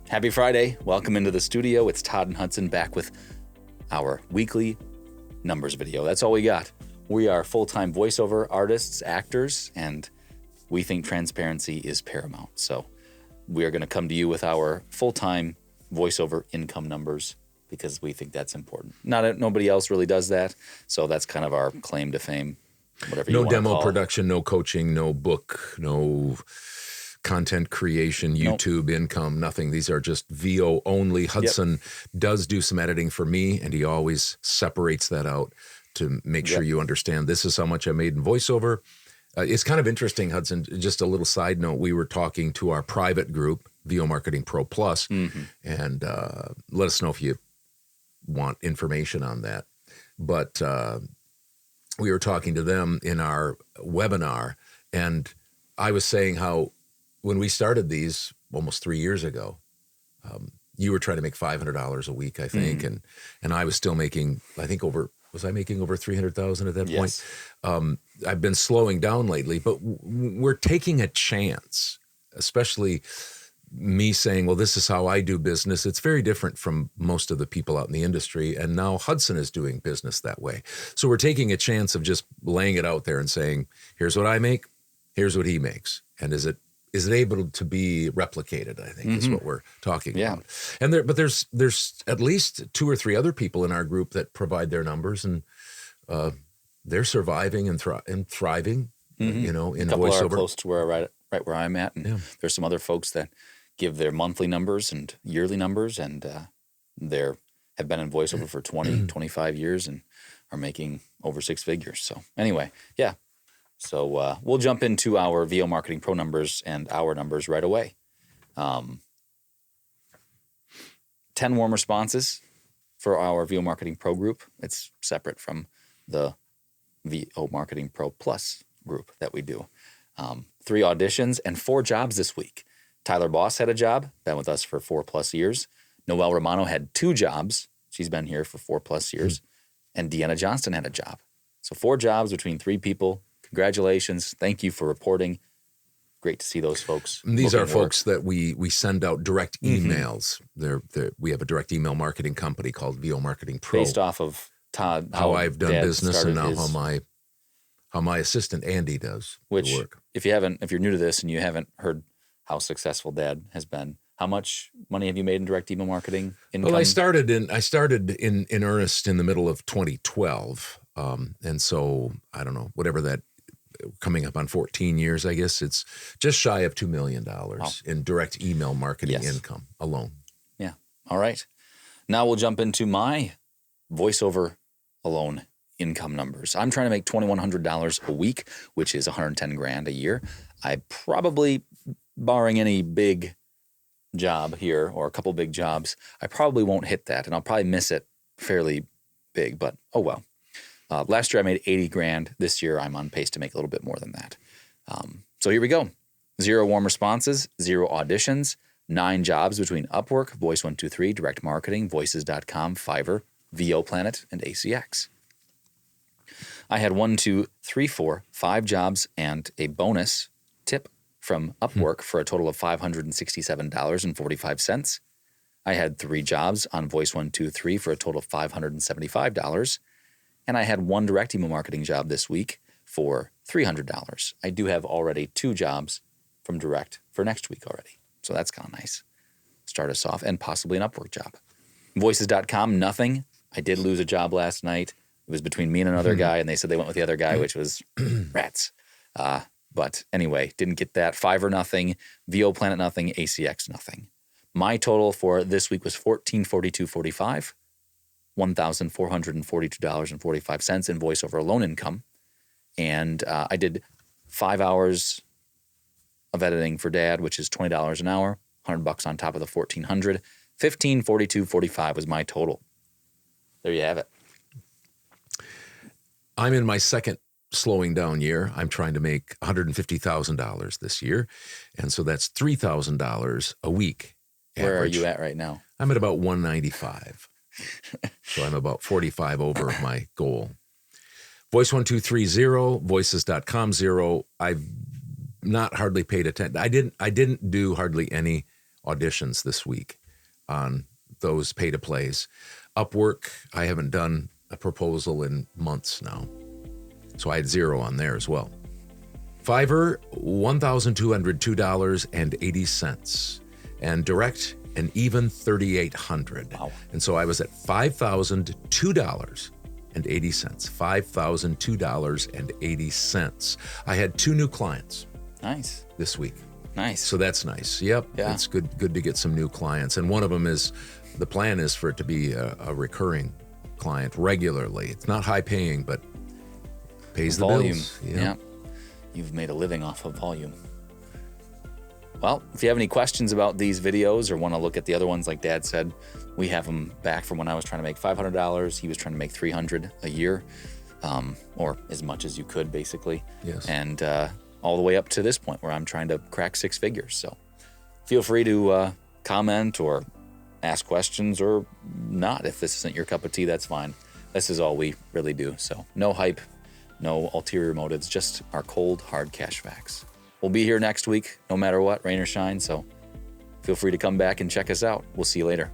Happy Friday. Welcome into the studio. It's Todd and Hudson back with our weekly numbers video. That's all we got. We are full-time voiceover artists, actors, and we think transparency is paramount. So we are going to come to you with our full-time voiceover income numbers because we think that's important. Nobody else really does that, so that's kind of our claim to fame, whatever you want to call it. No demo production, no coaching, no book, no content creation, YouTube income, nothing. These are just VO only. Hudson does do some editing for me, and he always separates that out to make sure you understand this is how much I made in voiceover. It's kind of interesting, Hudson, just a little side note. We were talking to our private group, VO Marketing Pro Plus, and let us know if you want information on that. But we were talking to them in our webinar, and I was saying how when we started these almost 3 years ago, you were trying to make $500 a week, I think, and I was still making, I think was I making over $300,000 at that point? I've been slowing down lately, but we're taking a chance, especially me saying, well, this is how I do business. It's very different from most of the people out in the industry, and now Hudson is doing business that way. So we're taking a chance of just laying it out there and saying, here's what I make, here's what he makes, and is it able to be replicated, I think, is what we're talking about. And there's at least 2 or 3 other people in our group that provide their numbers, and they're surviving and thriving, in a couple voiceover. are close to right where I'm at, and there's some other folks that give their monthly numbers and yearly numbers, and have been in voiceover for 20, 25 years and are making over 6 figures. So anyway, So we'll jump into our VO Marketing Pro numbers and our numbers right away. 10 warm responses for our VO Marketing Pro group. It's separate from the VO Marketing Pro Plus group that we do. 3 auditions and 4 jobs this week. Tyler Boss had a job, been with us for 4+ years. Noelle Romano had 2 jobs. She's been here for 4+ years. And Deanna Johnston had a job. So 4 jobs between 3 people. Congratulations. Thank you for reporting. Great to see those folks. And these are folks that we send out direct emails. We have a direct email marketing company called VO Marketing Pro. Based off of Todd, how I've done Dad business, and now his, how my assistant Andy does the work. If you're new to this and you haven't heard how successful Dad has been, how much money have you made in direct email marketing income? Well, I started in earnest in the middle of 2012. And so I don't know, whatever that, coming up on 14 years, I guess it's just shy of $2 million in direct email marketing income alone. Yeah. All right. Now we'll jump into my voiceover alone income numbers. I'm trying to make $2,100 a week, which is $110,000 a year. I probably, barring any big job here or a couple big jobs, I probably won't hit that, and I'll probably miss it fairly big, but oh well. Last year I made $80,000. This year I'm on pace to make a little bit more than that. So here we go. 0 warm responses, 0 auditions, 9 jobs between Upwork, Voice123, Direct Marketing, Voices.com, Fiverr, VO Planet, and ACX. I had 5 jobs and a bonus tip from Upwork for a total of $567.45. I had 3 jobs on Voice123 for a total of $575. And I had 1 direct email marketing job this week for $300. I do have already 2 jobs from direct for next week already. So that's kind of nice. Start us off, and possibly an Upwork job. Voices.com, nothing. I did lose a job last night. It was between me and another guy, and they said they went with the other guy, which was rats. But anyway, didn't get that. Fiverr, nothing. VO Planet, nothing. ACX, nothing. My total for this week was $1,442.45. $1,442.45 in voiceover alone income. And I did 5 hours of editing for Dad, which is $20 an hour, $100 on top of the $1,400. $1,542.45 was my total. There you have it. I'm in my second slowing down year. I'm trying to make $150,000 this year. And so that's $3,000 a week. Where average. Are you at right now? I'm at about 195. So I'm about 45 over my goal. Voice123 0, Voices.com 0. I've not hardly paid attention. I didn't do hardly any auditions this week. on those pay-to-plays. Upwork, I haven't done a proposal in months now. So I had 0 on there as well. Fiverr, $1,202.80. And direct, an even $3,800. Wow. And so I was at $5,002.80. $5,002.80. I had 2 new clients Nice. this week. Nice. So that's nice. Yep. Yeah. It's good to get some new clients. And one of them is, the plan is for it to be a recurring client regularly. It's not high paying, but pays the volume. bills. Yeah. You've made a living off of volume. Well, if you have any questions about these videos or want to look at the other ones, like Dad said, we have them back from when I was trying to make $500. He was trying to make $300 a year, or as much as you could, basically. Yes. And all the way up to this point where I'm trying to crack 6 figures. So feel free to comment or ask questions or not. If this isn't your cup of tea, that's fine. This is all we really do. So no hype, no ulterior motives, just our cold, hard cash facts. We'll be here next week, no matter what, rain or shine. So feel free to come back and check us out. We'll see you later.